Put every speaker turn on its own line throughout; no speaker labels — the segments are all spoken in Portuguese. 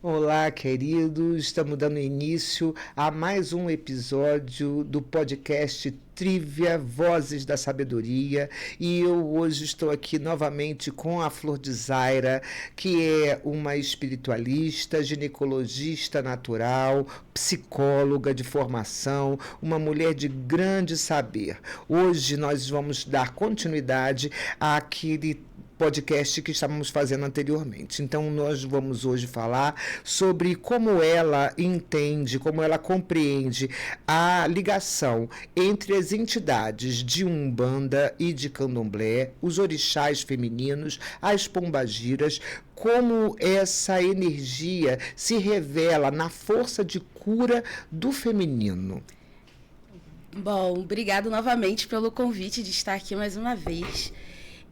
Olá, queridos. Estamos dando início a mais um episódio do podcast Trívia Vozes da Sabedoria. E eu hoje estou aqui novamente com a Flor de Zaira, que é uma espiritualista, ginecologista natural, psicóloga de formação, uma mulher de grande saber. Hoje nós vamos dar continuidade àquele podcast que estávamos fazendo anteriormente. Então, nós vamos hoje falar sobre como ela entende, como ela compreende a ligação entre as entidades de Umbanda e de Candomblé, os orixás femininos, as pombagiras, como essa energia se revela na força de cura do feminino.
Bom, obrigado novamente pelo convite de estar aqui mais uma vez.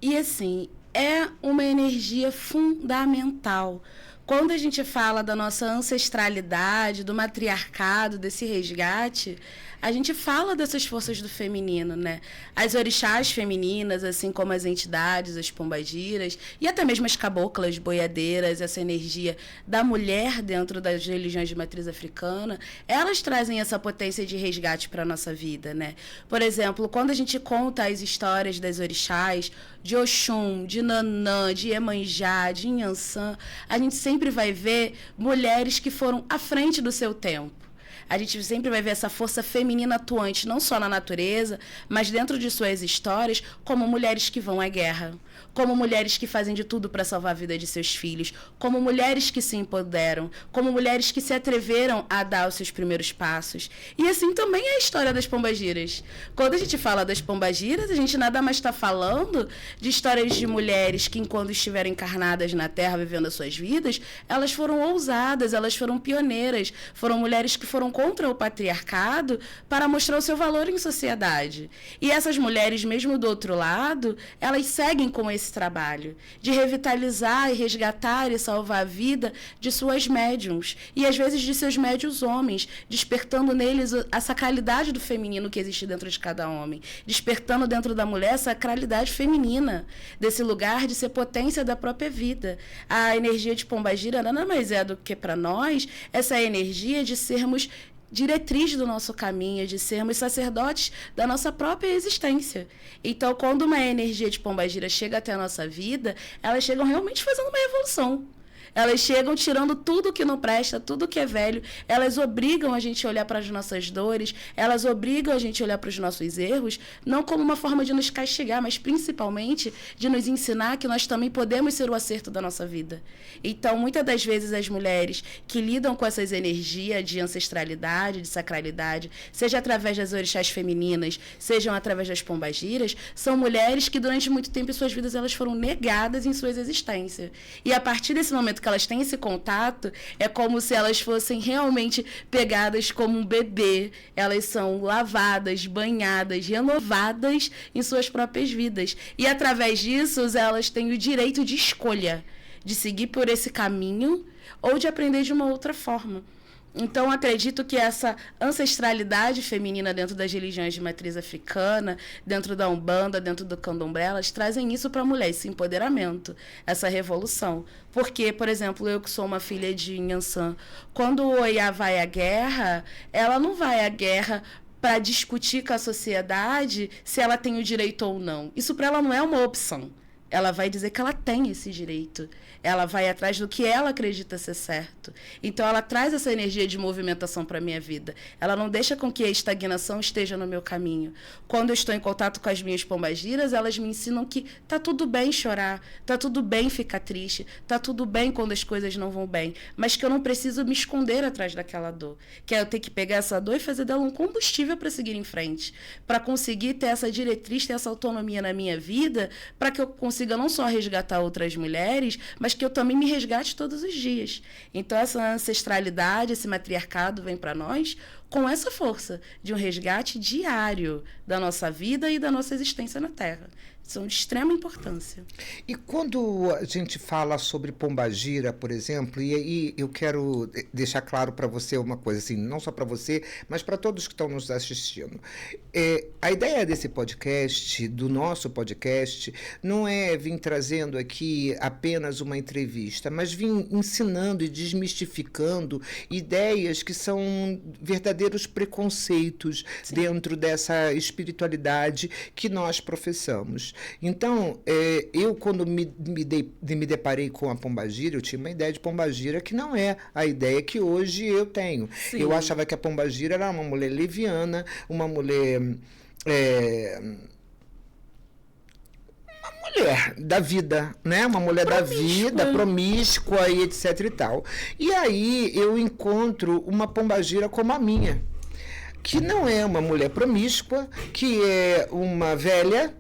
E assim, é uma energia fundamental. Quando a gente fala da nossa ancestralidade, do matriarcado, desse resgate, a gente fala dessas forças do feminino, né? As orixás femininas, assim como as entidades, as pombagiras, e até mesmo as caboclas, boiadeiras, essa energia da mulher dentro das religiões de matriz africana, elas trazem essa potência de resgate para a nossa vida, né? Por exemplo, quando a gente conta as histórias das orixás, de Oxum, de Nanã, de Iemanjá, de Inhansã, a gente sempre vai ver mulheres que foram à frente do seu tempo. A gente sempre vai ver essa força feminina atuante, não só na natureza, mas dentro de suas histórias, como mulheres que vão à guerra, como mulheres que fazem de tudo para salvar a vida de seus filhos, como mulheres que se empoderam, como mulheres que se atreveram a dar os seus primeiros passos. E assim também é a história das pombagiras. Quando a gente fala das pombagiras, a gente nada mais está falando de histórias de mulheres que, enquanto estiveram encarnadas na Terra, vivendo as suas vidas, elas foram ousadas, elas foram pioneiras, foram mulheres que foram contra o patriarcado para mostrar o seu valor em sociedade. E essas mulheres, mesmo do outro lado, elas seguem com esse trabalho de revitalizar e resgatar e salvar a vida de suas médiums e às vezes de seus médios homens, despertando neles a sacralidade do feminino que existe dentro de cada homem, despertando dentro da mulher a sacralidade feminina, desse lugar de ser potência da própria vida. A energia de Pombagira nada mais é do que para nós essa energia de sermos diretriz do nosso caminho, de sermos sacerdotes da nossa própria existência. Então, quando uma energia de pombagira chega até a nossa vida, elas chegam realmente fazendo uma revolução. Elas chegam tirando tudo que não presta, tudo que é velho. Elas obrigam a gente a olhar para as nossas dores, elas obrigam a gente a olhar para os nossos erros, não como uma forma de nos castigar, mas principalmente de nos ensinar que nós também podemos ser o acerto da nossa vida. Então, muitas das vezes, as mulheres que lidam com essas energias de ancestralidade, de sacralidade, seja através das orixás femininas, sejam através das pombagiras, são mulheres que durante muito tempo em suas vidas elas foram negadas em suas existências. E a partir desse momento que elas têm esse contato, é como se elas fossem realmente pegadas como um bebê. Elas são lavadas, banhadas, renovadas em suas próprias vidas. E através disso, elas têm o direito de escolha, de seguir por esse caminho ou de aprender de uma outra forma. Então, acredito que essa ancestralidade feminina dentro das religiões de matriz africana, dentro da Umbanda, dentro do Candomblé, elas trazem isso para a mulher, esse empoderamento, essa revolução. Porque, por exemplo, eu que sou uma filha de Inhansã, quando o Oiá vai à guerra, ela não vai à guerra para discutir com a sociedade se ela tem o direito ou não. Isso para ela não é uma opção. Ela vai dizer que ela tem esse direito. Ela vai atrás do que ela acredita ser certo. Então, ela traz essa energia de movimentação para a minha vida. Ela não deixa com que a estagnação esteja no meu caminho. Quando eu estou em contato com as minhas pombagiras, elas me ensinam que tá tudo bem chorar, tá tudo bem ficar triste, tá tudo bem quando as coisas não vão bem, mas que eu não preciso me esconder atrás daquela dor. Que é eu ter que pegar essa dor e fazer dela um combustível para seguir em frente, para conseguir ter essa diretriz, ter essa autonomia na minha vida, para que eu consiga não só resgatar outras mulheres, mas que eu também me resgate todos os dias. Então, essa ancestralidade, esse matriarcado vem para nós com essa força de um resgate diário da nossa vida e da nossa existência na Terra. São de extrema importância.
E quando a gente fala sobre pombagira, por exemplo, e aí eu quero deixar claro para você uma coisa, assim, não só para você, mas para todos que estão nos assistindo. A ideia desse podcast, do nosso podcast, não é vir trazendo aqui apenas uma entrevista, mas vir ensinando e desmistificando ideias que são verdadeiros preconceitos dentro dessa espiritualidade que nós professamos. Então, eu quando me deparei com a pombagira, eu tinha uma ideia de pombagira que não é a ideia que hoje eu tenho. Sim. Eu achava que a pombagira era uma mulher leviana, uma mulher da vida, né? Uma mulher da vida, promíscua e etc e tal. E aí eu encontro uma pombagira como a minha, que não é uma mulher promíscua, que é uma velha,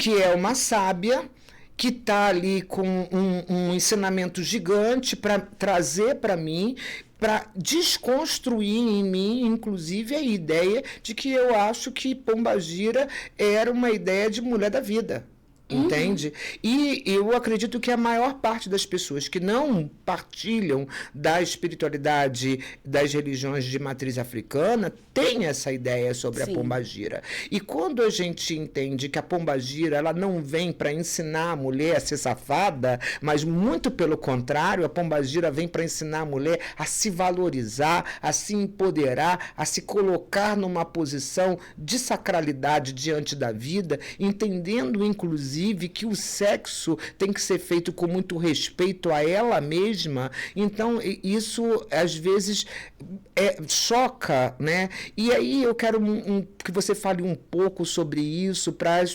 que é uma sábia, que está ali com um ensinamento gigante para trazer para mim, para desconstruir em mim, inclusive, a ideia de que eu acho que pombagira era uma ideia de mulher da vida. Entende? E eu acredito que a maior parte das pessoas que não partilham da espiritualidade das religiões de matriz africana tem essa ideia sobre a pombagira. E quando a gente entende que a pombagira ela não vem para ensinar a mulher a ser safada, mas muito pelo contrário, a pombagira vem para ensinar a mulher a se valorizar, a se empoderar, a se colocar numa posição de sacralidade diante da vida, entendendo inclusive que o sexo tem que ser feito com muito respeito a ela mesma. Então, isso às vezes choca, né? E aí eu quero que você fale um pouco sobre isso para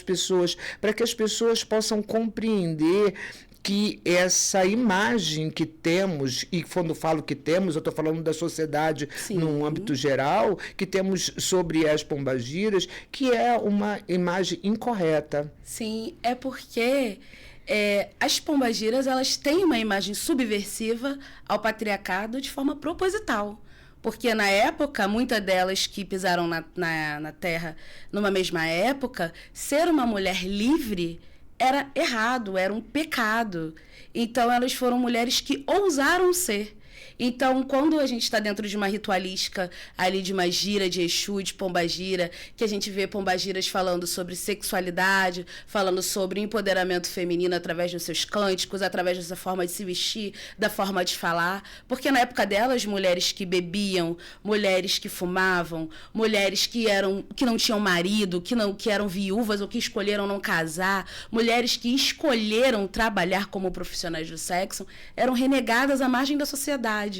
que as pessoas possam compreender que essa imagem que temos, e quando falo que temos, eu estou falando da sociedade num âmbito geral, que temos sobre as pombagiras, que é uma imagem incorreta.
Sim, é porque as pombagiras elas têm uma imagem subversiva ao patriarcado de forma proposital. Porque, na época, muitas delas que pisaram na Terra numa mesma época, ser uma mulher livre era errado, era um pecado. Então, elas foram mulheres que ousaram ser. Então, quando a gente está dentro de uma ritualística ali de uma gira de Exu, de pombagira, que a gente vê pombagiras falando sobre sexualidade, falando sobre empoderamento feminino através dos seus cânticos, através dessa forma de se vestir, da forma de falar, porque na época delas, mulheres que bebiam, mulheres que fumavam, mulheres que não tinham marido, que eram viúvas ou que escolheram não casar, mulheres que escolheram trabalhar como profissionais do sexo, eram renegadas à margem da sociedade.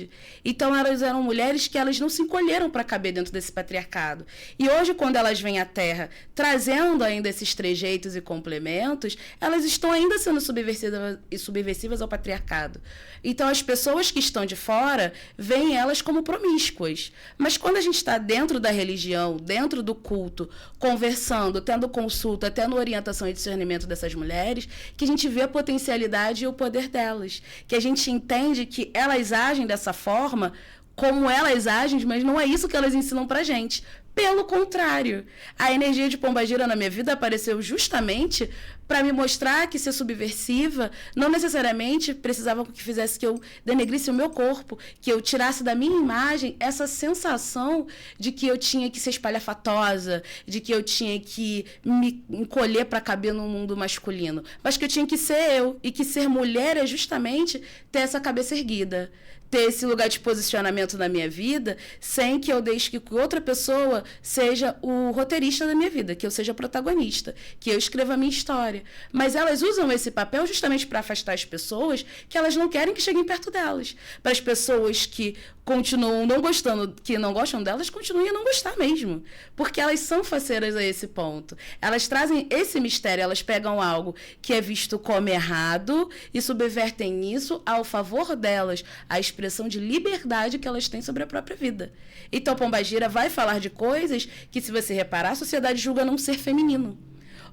Então, elas eram mulheres que elas não se encolheram para caber dentro desse patriarcado. E hoje, quando elas vêm à Terra, trazendo ainda esses trejeitos e complementos, elas estão ainda sendo subversivas ao patriarcado. Então, as pessoas que estão de fora veem elas como promíscuas. Mas quando a gente está dentro da religião, dentro do culto, conversando, tendo consulta, tendo orientação e discernimento dessas mulheres, que a gente vê a potencialidade e o poder delas. Que a gente entende que elas agem dessa forma, como elas agem, mas não é isso que elas ensinam pra gente. Pelo contrário, a energia de pombagira na minha vida apareceu justamente para me mostrar que ser subversiva não necessariamente precisava que fizesse que eu denegrisse o meu corpo, que eu tirasse da minha imagem essa sensação de que eu tinha que ser espalhafatosa, de que eu tinha que me encolher para caber no mundo masculino, mas que eu tinha que ser eu, e que ser mulher é justamente ter essa cabeça erguida, ter esse lugar de posicionamento na minha vida, sem que eu deixe que outra pessoa seja o roteirista da minha vida, que eu seja a protagonista, que eu escreva a minha história. Mas elas usam esse papel justamente para afastar as pessoas que elas não querem que cheguem perto delas. Para as pessoas que continuam não gostando, que não gostam delas, continuem a não gostar mesmo. Porque elas são faceiras a esse ponto. Elas trazem esse mistério, elas pegam algo que é visto como errado e subvertem isso ao favor delas, a expressão de liberdade que elas têm sobre a própria vida. Então, pombagira vai falar de coisas que, se você reparar, a sociedade julga não ser feminino.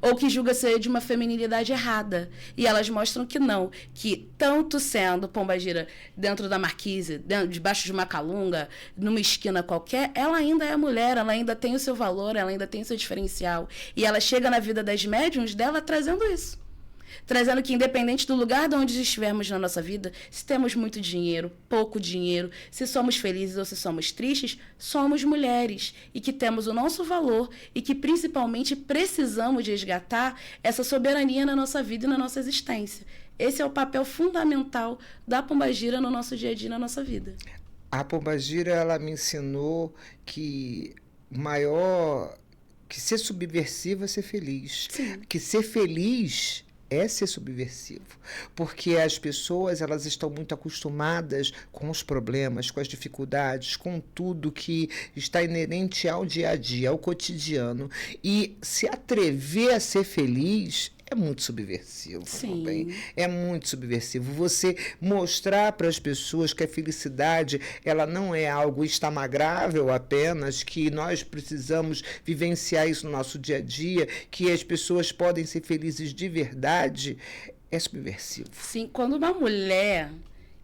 ou que julga ser de uma feminilidade errada. E elas mostram que não, que tanto sendo pombagira dentro da marquise, debaixo de uma calunga, numa esquina qualquer, ela ainda é mulher, ela ainda tem o seu valor, ela ainda tem o seu diferencial. E ela chega na vida das médiuns dela trazendo isso. Trazendo que, independente do lugar de onde estivermos na nossa vida, se temos muito dinheiro, pouco dinheiro, se somos felizes ou se somos tristes, somos mulheres e que temos o nosso valor e que, principalmente, precisamos de resgatar essa soberania na nossa vida e na nossa existência. Esse é o papel fundamental da pombagira no nosso dia a dia, na nossa vida.
A pombagira, ela me ensinou que que ser subversivo é ser feliz.
Sim.
Que ser feliz é ser subversivo, porque as pessoas elas estão muito acostumadas com os problemas, com as dificuldades, com tudo que está inerente ao dia a dia, ao cotidiano, e se atrever a ser feliz é muito subversivo.
Sim.
Também. É muito subversivo. Você mostrar para as pessoas que a felicidade ela não é algo instagrável apenas, que nós precisamos vivenciar isso no nosso dia a dia, que as pessoas podem ser felizes de verdade, é subversivo.
Sim, quando uma mulher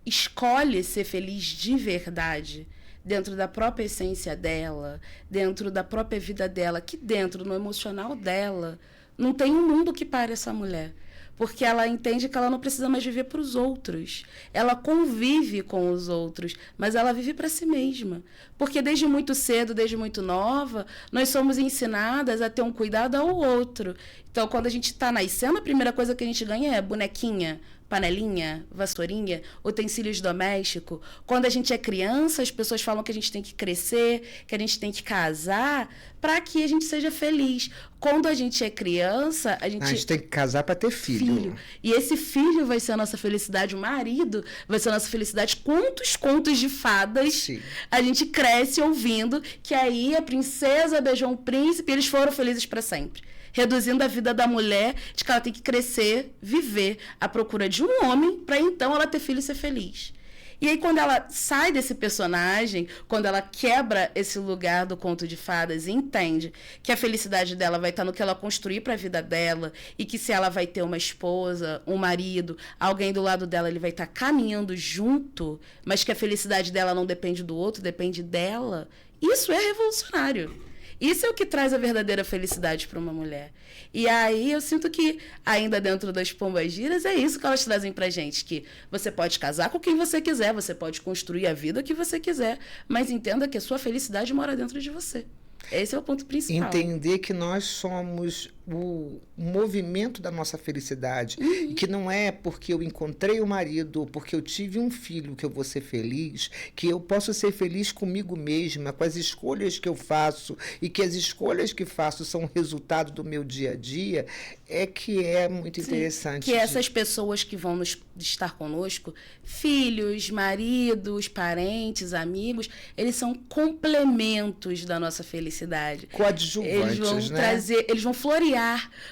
escolhe ser feliz de verdade, dentro da própria essência dela, dentro da própria vida dela, aqui dentro, no emocional dela, não tem um mundo que pare essa mulher. Porque ela entende que ela não precisa mais viver para os outros. Ela convive com os outros, mas ela vive para si mesma. Porque desde muito cedo, desde muito nova, nós somos ensinadas a ter um cuidado ao outro. Então, quando a gente está nascendo, a primeira coisa que a gente ganha é bonequinha, panelinha, vassourinha, utensílios domésticos. Quando a gente é criança, as pessoas falam que a gente tem que crescer, que a gente tem que casar, para que a gente seja feliz. Quando a gente é criança, a gente
tem que casar para ter filho.
E esse filho vai ser a nossa felicidade, o marido vai ser a nossa felicidade. Quantos contos de fadas
Sim.
a gente cresce ouvindo que aí a princesa beijou um príncipe e eles foram felizes para sempre. Reduzindo a vida da mulher de que ela tem que crescer, viver à procura de um homem para então ela ter filho e ser feliz. E aí, quando ela sai desse personagem, quando ela quebra esse lugar do conto de fadas e entende que a felicidade dela vai estar no que ela construir para a vida dela e que se ela vai ter uma esposa, um marido, alguém do lado dela, ele vai estar caminhando junto, mas que a felicidade dela não depende do outro, depende dela, isso é revolucionário. Isso é o que traz a verdadeira felicidade para uma mulher. E aí eu sinto que, ainda dentro das pombagiras, é isso que elas trazem pra gente, que você pode casar com quem você quiser, você pode construir a vida que você quiser, mas entenda que a sua felicidade mora dentro de você. Esse é o ponto principal.
Entender que nós somos o movimento da nossa felicidade. E que não é porque eu encontrei o marido ou porque eu tive um filho que eu vou ser feliz, que eu posso ser feliz comigo mesma, com as escolhas que eu faço, e que as escolhas que faço são resultado do meu dia a dia, é que é muito interessante.
Que essas pessoas que vão estar conosco, filhos, maridos, parentes, amigos, eles são complementos da nossa felicidade.
Coadjuvantes,
eles vão trazer, eles vão florear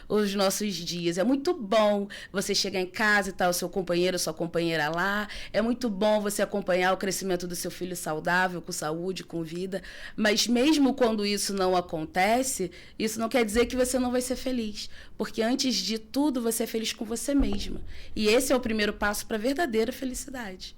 os nossos dias. É muito bom você chegar em casa e estar o seu companheiro, sua companheira lá. É muito bom você acompanhar o crescimento do seu filho saudável, com saúde, com vida. Mas mesmo quando isso não acontece, isso não quer dizer que você não vai ser feliz. Porque antes de tudo, você é feliz com você mesma. E esse é o primeiro passo para a verdadeira felicidade.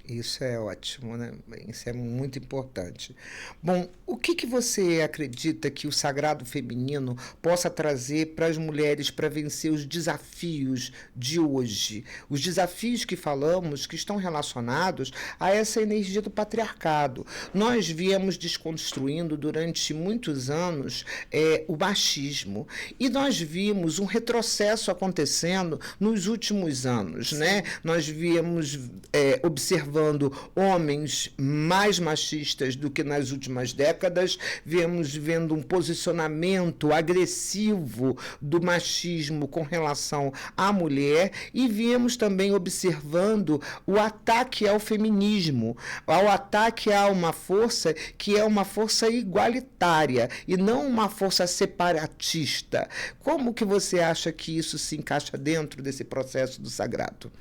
Isso é ótimo, né? Isso é muito importante. Bom, o que você acredita que o sagrado feminino possa trazer para as mulheres para vencer os desafios de hoje? Os desafios que falamos que estão relacionados a essa energia do patriarcado. Nós viemos desconstruindo durante muitos anos o machismo e nós vimos um retrocesso acontecendo nos últimos anos, né? Nós viemos observando homens mais machistas do que nas últimas décadas, viemos vendo um posicionamento agressivo do machismo com relação à mulher e viemos também observando o ataque ao feminismo, ao ataque a uma força que é uma força igualitária e não uma força separatista. Como que você acha que isso se encaixa dentro desse processo do sagrado?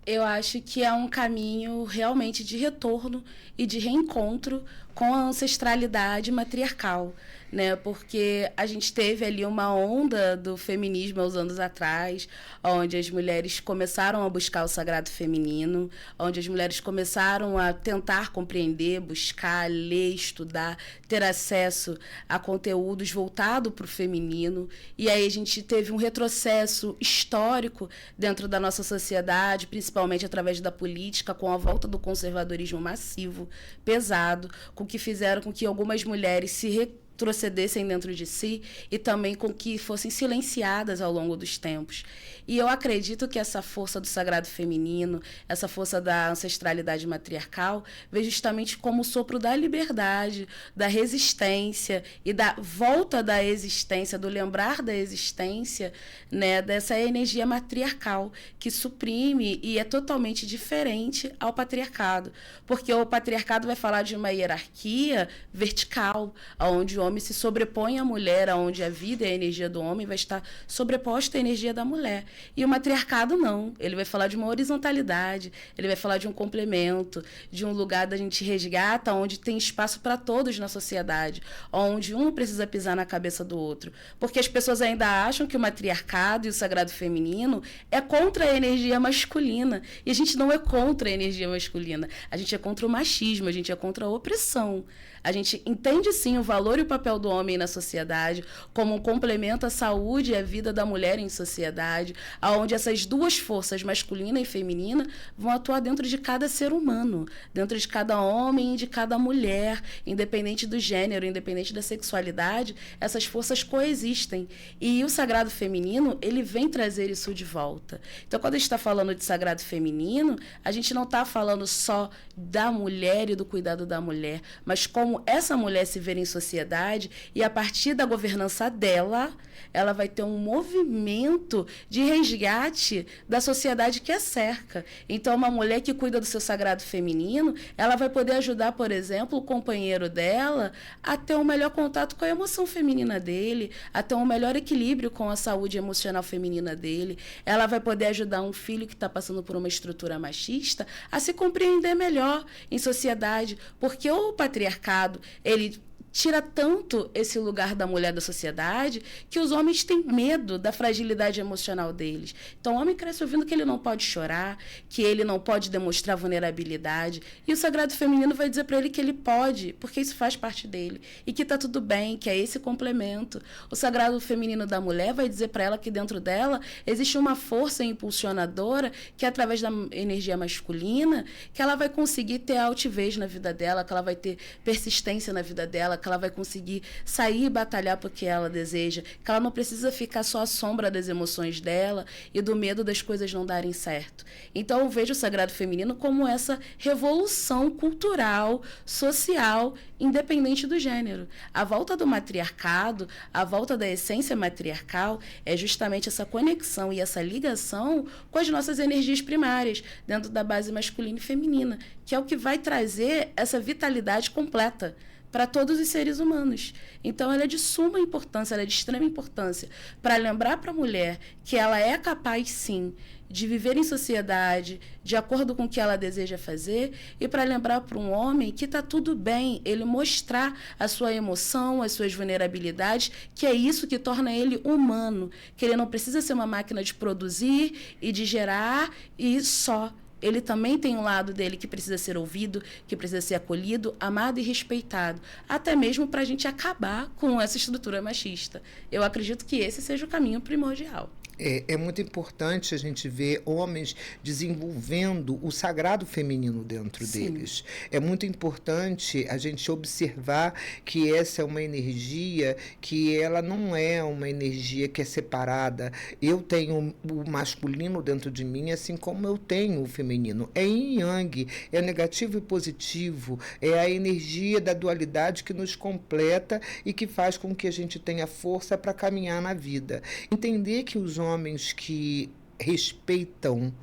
Eu acho que é um caminho realmente de retorno e de reencontro com a ancestralidade matriarcal, né? Porque a gente teve ali uma onda do feminismo há uns anos atrás, onde as mulheres começaram a buscar o sagrado feminino, onde as mulheres começaram a tentar compreender, buscar, ler, estudar, ter acesso a conteúdos voltados para o feminino. E aí a gente teve um retrocesso histórico dentro da nossa sociedade, principalmente através da política, com a volta do conservadorismo massivo, pesado, com que fizeram com que algumas mulheres se retrocedessem dentro de si e também com que fossem silenciadas ao longo dos tempos. E eu acredito que essa força do sagrado feminino, essa força da ancestralidade matriarcal, veio justamente como o sopro da liberdade, da resistência e da volta da existência, do lembrar da existência, né, dessa energia matriarcal que suprime e é totalmente diferente ao patriarcado. Porque o patriarcado vai falar de uma hierarquia vertical, onde o homem se sobrepõe à mulher, onde a vida e a energia do homem vai estar sobreposta à energia da mulher. E o matriarcado não. Ele vai falar de uma horizontalidade, ele vai falar de um complemento, de um lugar da gente resgata, onde tem espaço para todos na sociedade, onde um precisa pisar na cabeça do outro. Porque as pessoas ainda acham que o matriarcado e o sagrado feminino é contra a energia masculina. E a gente não é contra a energia masculina. A gente é contra o machismo, a gente é contra a opressão. A gente entende, sim, o valor e o papel do homem na sociedade como um complemento à saúde e à vida da mulher em sociedade, onde essas duas forças, masculina e feminina, vão atuar dentro de cada ser humano, dentro de cada homem e de cada mulher, independente do gênero, independente da sexualidade, essas forças coexistem. E o sagrado feminino, ele vem trazer isso de volta. Então, quando a gente está falando de sagrado feminino, a gente não está falando só da mulher e do cuidado da mulher, mas como essa mulher se ver em sociedade e a partir da governança dela, ela vai ter um movimento de resgate da sociedade que a cerca. Então, uma mulher que cuida do seu sagrado feminino, ela vai poder ajudar, por exemplo, o companheiro dela a ter um melhor contato com a emoção feminina dele, a ter um melhor equilíbrio com a saúde emocional feminina dele. Ela vai poder ajudar um filho que está passando por uma estrutura machista a se compreender melhor em sociedade, porque o patriarcado, ele tira tanto esse lugar da mulher da sociedade que os homens têm medo da fragilidade emocional deles. Então, o homem cresce ouvindo que ele não pode chorar, que ele não pode demonstrar vulnerabilidade. E o sagrado feminino vai dizer para ele que ele pode, porque isso faz parte dele. E que está tudo bem, que é esse complemento. O sagrado feminino da mulher vai dizer para ela que dentro dela existe uma força impulsionadora que, através da energia masculina, que ela vai conseguir ter altivez na vida dela, que ela vai ter persistência na vida dela, que ela vai conseguir sair e batalhar porque ela deseja, que ela não precisa ficar só à sombra das emoções dela e do medo das coisas não darem certo. Então, eu vejo o sagrado feminino como essa revolução cultural, social, independente do gênero. A volta do matriarcado, a volta da essência matriarcal é justamente essa conexão e essa ligação com as nossas energias primárias, dentro da base masculina e feminina, que é o que vai trazer essa vitalidade completa para todos os seres humanos. Então, ela é de suma importância, ela é de extrema importância para lembrar para a mulher que ela é capaz, sim, de viver em sociedade de acordo com o que ela deseja fazer, e para lembrar para um homem que está tudo bem ele mostrar a sua emoção, as suas vulnerabilidades, que é isso que torna ele humano, que ele não precisa ser uma máquina de produzir e de gerar e só. Ele também tem um lado dele que precisa ser ouvido, que precisa ser acolhido, amado e respeitado, até mesmo para a gente acabar com essa estrutura machista. Eu acredito que esse seja o caminho primordial.
É muito importante a gente ver homens desenvolvendo o sagrado feminino dentro deles. É muito importante a gente observar que essa é uma energia que ela não é uma energia que é separada. Eu tenho o masculino dentro de mim, assim como eu tenho o feminino. É yin e yang, é negativo e positivo, é a energia da dualidade que nos completa e que faz com que a gente tenha força para caminhar na vida. Entender que os homens que respeitam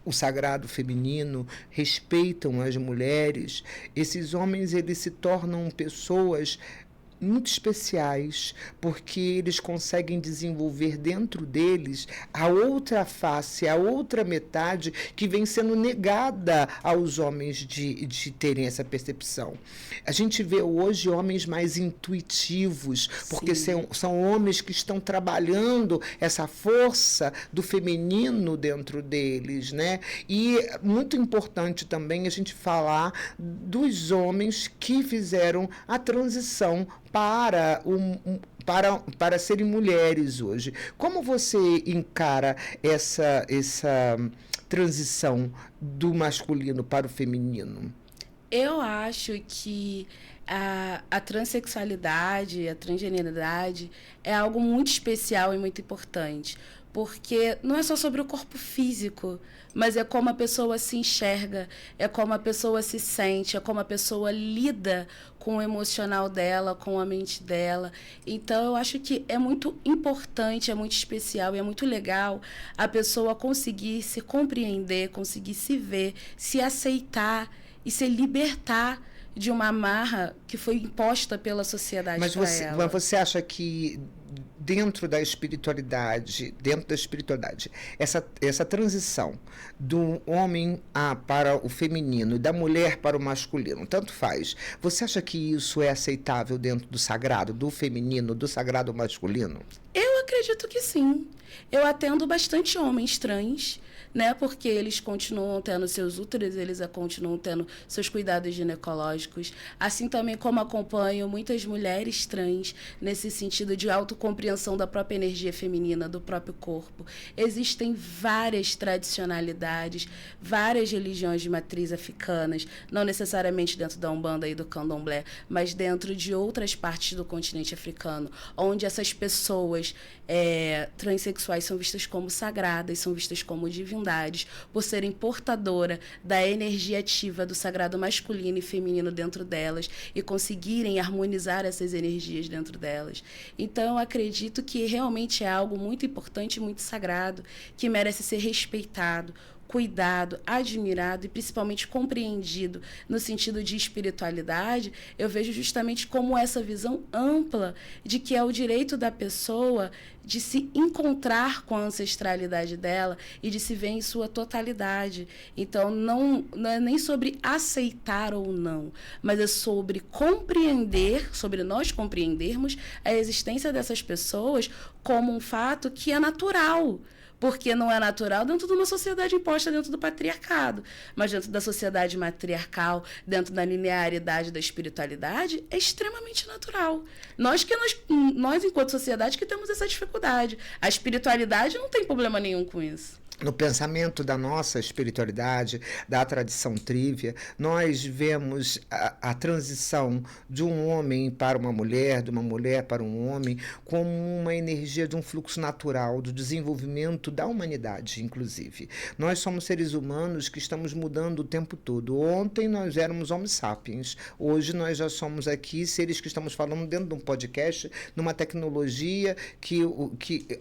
o sagrado feminino, respeitam as mulheres, esses homens eles se tornam pessoas muito especiais, porque eles conseguem desenvolver dentro deles a outra face, a outra metade que vem sendo negada aos homens de terem essa percepção. A gente vê hoje homens mais intuitivos, porque são homens que estão trabalhando essa força do feminino dentro deles, né? E muito importante também a gente falar dos homens que fizeram a transição para serem mulheres hoje. Como você encara essa transição do masculino para o feminino?
Eu acho que a transexualidade, a transgeneridade é algo muito especial e muito importante, porque não é só sobre o corpo físico, mas é como a pessoa se enxerga, é como a pessoa se sente, é como a pessoa lida com o emocional dela, com a mente dela. Então, eu acho que é muito importante, é muito especial e é muito legal a pessoa conseguir se compreender, conseguir se ver, se aceitar e se libertar de uma amarra que foi imposta pela sociedade para ela.
Mas você acha que dentro da espiritualidade, essa transição do homem para o feminino e da mulher para o masculino, tanto faz, você acha que isso é aceitável dentro do sagrado, do feminino, do sagrado masculino?
Eu acredito que sim. Eu atendo bastante homens trans, né? Porque eles continuam tendo seus úteros, eles continuam tendo seus cuidados ginecológicos, assim também como acompanho muitas mulheres trans nesse sentido de autocompreensão da própria energia feminina, do próprio corpo. Existem várias tradicionalidades, várias religiões de matriz africanas, não necessariamente dentro da Umbanda e do Candomblé, mas dentro de outras partes do continente africano, onde essas pessoas transexuais são vistas como sagradas, são vistas como divindades, por serem portadora da energia ativa do sagrado masculino e feminino dentro delas e conseguirem harmonizar essas energias dentro delas. Então, eu acredito que realmente é algo muito importante, muito sagrado, que merece ser respeitado, cuidado, admirado e principalmente compreendido no sentido de espiritualidade. Eu vejo justamente como essa visão ampla de que é o direito da pessoa de se encontrar com a ancestralidade dela e de se ver em sua totalidade. Então, não é nem sobre aceitar ou não, mas é sobre compreender, sobre nós compreendermos a existência dessas pessoas como um fato que é natural. Porque não é natural dentro de uma sociedade imposta dentro do patriarcado. Mas dentro da sociedade matriarcal, dentro da linearidade da espiritualidade, é extremamente natural. Nós, enquanto sociedade, que temos essa dificuldade. A espiritualidade não tem problema nenhum com isso.
No pensamento da nossa espiritualidade, da tradição trívia, nós vemos a transição de um homem para uma mulher, de uma mulher para um homem, como uma energia de um fluxo natural, do desenvolvimento da humanidade, inclusive. Nós somos seres humanos que estamos mudando o tempo todo. Ontem nós éramos Homo sapiens, hoje nós já somos aqui seres que estamos falando dentro de um podcast, numa tecnologia que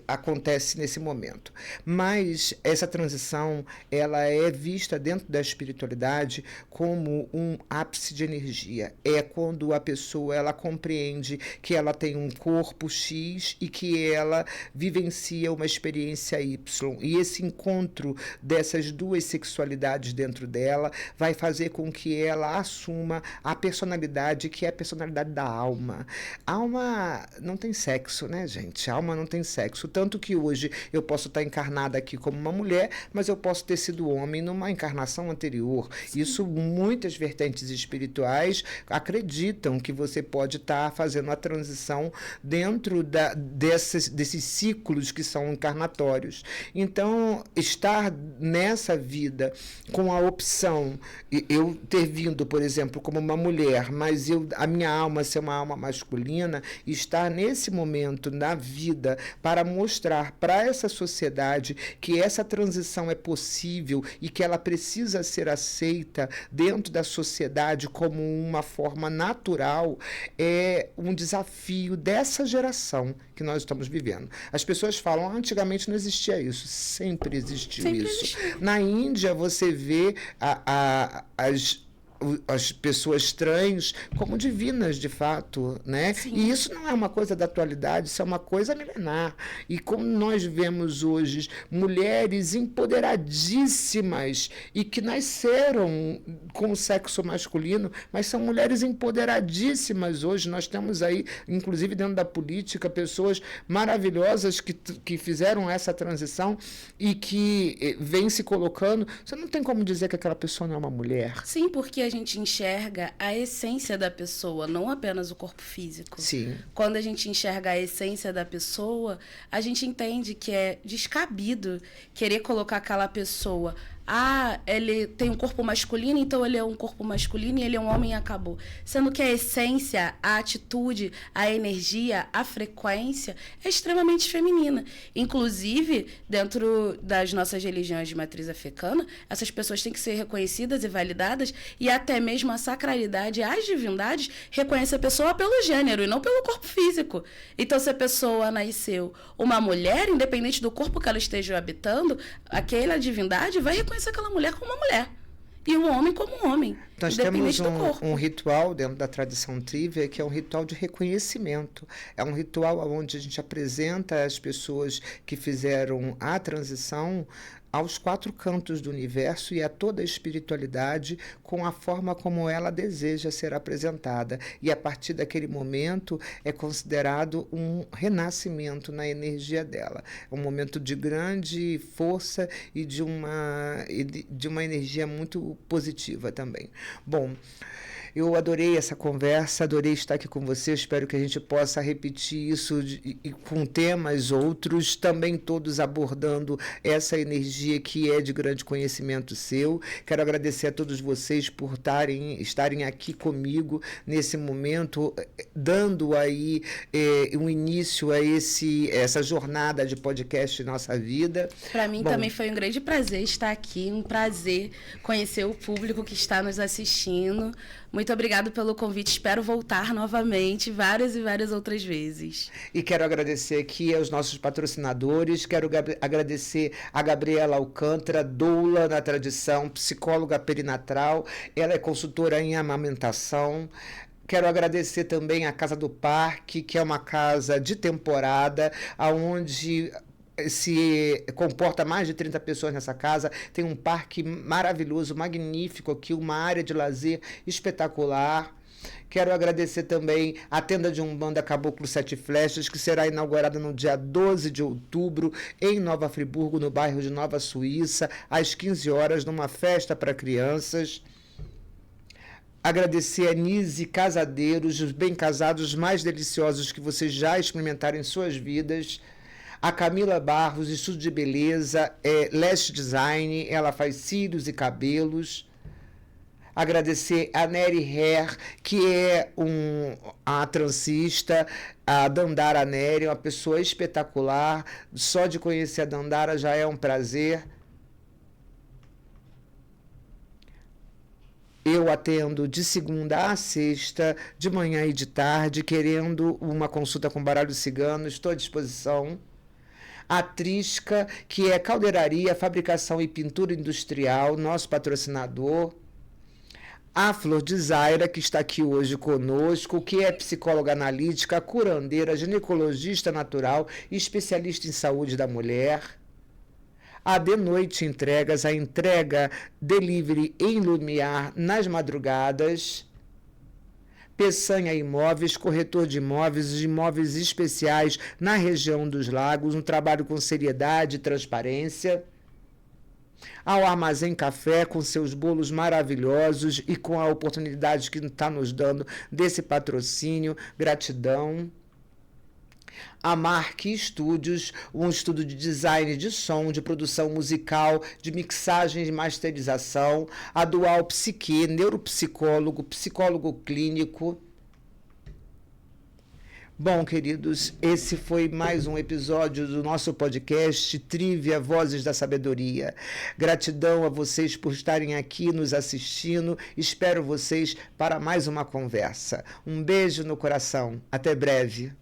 acontece nesse momento. Mas essa transição, ela é vista dentro da espiritualidade como um ápice de energia. É quando a pessoa ela compreende que ela tem um corpo X e que ela vivencia uma experiência Y. E esse encontro dessas duas sexualidades dentro dela vai fazer com que ela assuma a personalidade que é a personalidade da alma. Alma não tem sexo, né, gente? Alma não tem sexo. Tanto que hoje eu posso estar encarnada aqui como uma mulher, mas eu posso ter sido homem numa encarnação anterior. Sim. Isso, muitas vertentes espirituais acreditam que você pode estar fazendo a transição dentro desses ciclos que são encarnatórios. Então, estar nessa vida com a opção, eu ter vindo, por exemplo, como uma mulher, mas a minha alma ser uma alma masculina, estar nesse momento na vida para mostrar para essa sociedade que essa transição é possível e que ela precisa ser aceita dentro da sociedade como uma forma natural, é um desafio dessa geração que nós estamos vivendo. As pessoas falam, antigamente não existia isso, sempre existiu isso. Na Índia, você vê as pessoas trans como divinas, de fato, né?
Sim.
E isso não é uma coisa da atualidade, isso é uma coisa milenar. E como nós vemos hoje mulheres empoderadíssimas e que nasceram com o sexo masculino, mas são mulheres empoderadíssimas hoje. Nós temos aí, inclusive dentro da política, pessoas maravilhosas que fizeram essa transição e que vêm se colocando. Você não tem como dizer que aquela pessoa não é uma mulher.
Sim, porque a gente enxerga a essência da pessoa, não apenas o corpo físico.
Sim.
Quando a gente enxerga a essência da pessoa, a gente entende que é descabido querer colocar aquela pessoa... ele tem um corpo masculino, então ele é um corpo masculino e ele é um homem e acabou. Sendo que a essência, a atitude, a energia, a frequência é extremamente feminina. Inclusive, dentro das nossas religiões de matriz africana, essas pessoas têm que ser reconhecidas e validadas, e até mesmo a sacralidade, as divindades, reconhecem a pessoa pelo gênero e não pelo corpo físico. Então, se a pessoa nasceu uma mulher, independente do corpo que ela esteja habitando, aquela divindade vai reconhecer aquela mulher como uma mulher e o homem como um homem.
Nós temos um ritual dentro da tradição trívia que é um ritual de reconhecimento. É um ritual onde a gente apresenta as pessoas que fizeram a transição aos 4 cantos do universo e a toda a espiritualidade com a forma como ela deseja ser apresentada. E a partir daquele momento é considerado um renascimento na energia dela. É um momento de grande força e de uma energia muito positiva também. Bom, eu adorei essa conversa, adorei estar aqui com você. Eu espero que a gente possa repetir isso com temas outros, também todos abordando essa energia que é de grande conhecimento seu. Quero agradecer a todos vocês por estarem aqui comigo nesse momento, dando aí um início a essa jornada de podcast Nossa Vida.
Para mim também foi um grande prazer estar aqui, um prazer conhecer o público que está nos assistindo. Muito obrigado pelo convite, espero voltar novamente várias e várias outras vezes.
E quero agradecer aqui aos nossos patrocinadores, quero agradecer a Gabriela Alcântara, doula na tradição, psicóloga perinatal, ela é consultora em amamentação. Quero agradecer também a Casa do Parque, que é uma casa de temporada, onde se comporta mais de 30 pessoas nessa casa, tem um parque maravilhoso, magnífico aqui, uma área de lazer espetacular. Quero agradecer também a tenda de Umbanda Caboclo Sete Flechas, que será inaugurada no dia 12 de outubro, em Nova Friburgo, no bairro de Nova Suíça, às 15 horas, numa festa para crianças. Agradecer a Nise Casadeiros, os bem casados mais deliciosos que vocês já experimentaram em suas vidas. A Camila Barros, Estúdio de Beleza, Lash Design, ela faz cílios e cabelos. Agradecer a Nery Hair, que é a transista, a Dandara Nery, uma pessoa espetacular. Só de conhecer a Dandara já é um prazer. Eu atendo de segunda a sexta, de manhã e de tarde, querendo uma consulta com baralho cigano, estou à disposição. A Trisca, que é caldeiraria, fabricação e pintura industrial, nosso patrocinador. A Flor de Zaira, que está aqui hoje conosco, que é psicóloga analítica, curandeira, ginecologista natural e especialista em saúde da mulher. A De Noite Entregas, a entrega delivery em Lumiar nas madrugadas. Peçanha Imóveis, corretor de imóveis especiais na região dos Lagos, um trabalho com seriedade e transparência. Ao Armazém Café, com seus bolos maravilhosos e com a oportunidade que está nos dando desse patrocínio, gratidão. A Marque Estúdios, um estúdio de design de som, de produção musical, de mixagem e masterização. A Dual Psique, neuropsicólogo, psicólogo clínico. Bom, queridos, esse foi mais um episódio do nosso podcast Trívia Vozes da Sabedoria. Gratidão a vocês por estarem aqui nos assistindo. Espero vocês para mais uma conversa. Um beijo no coração. Até breve.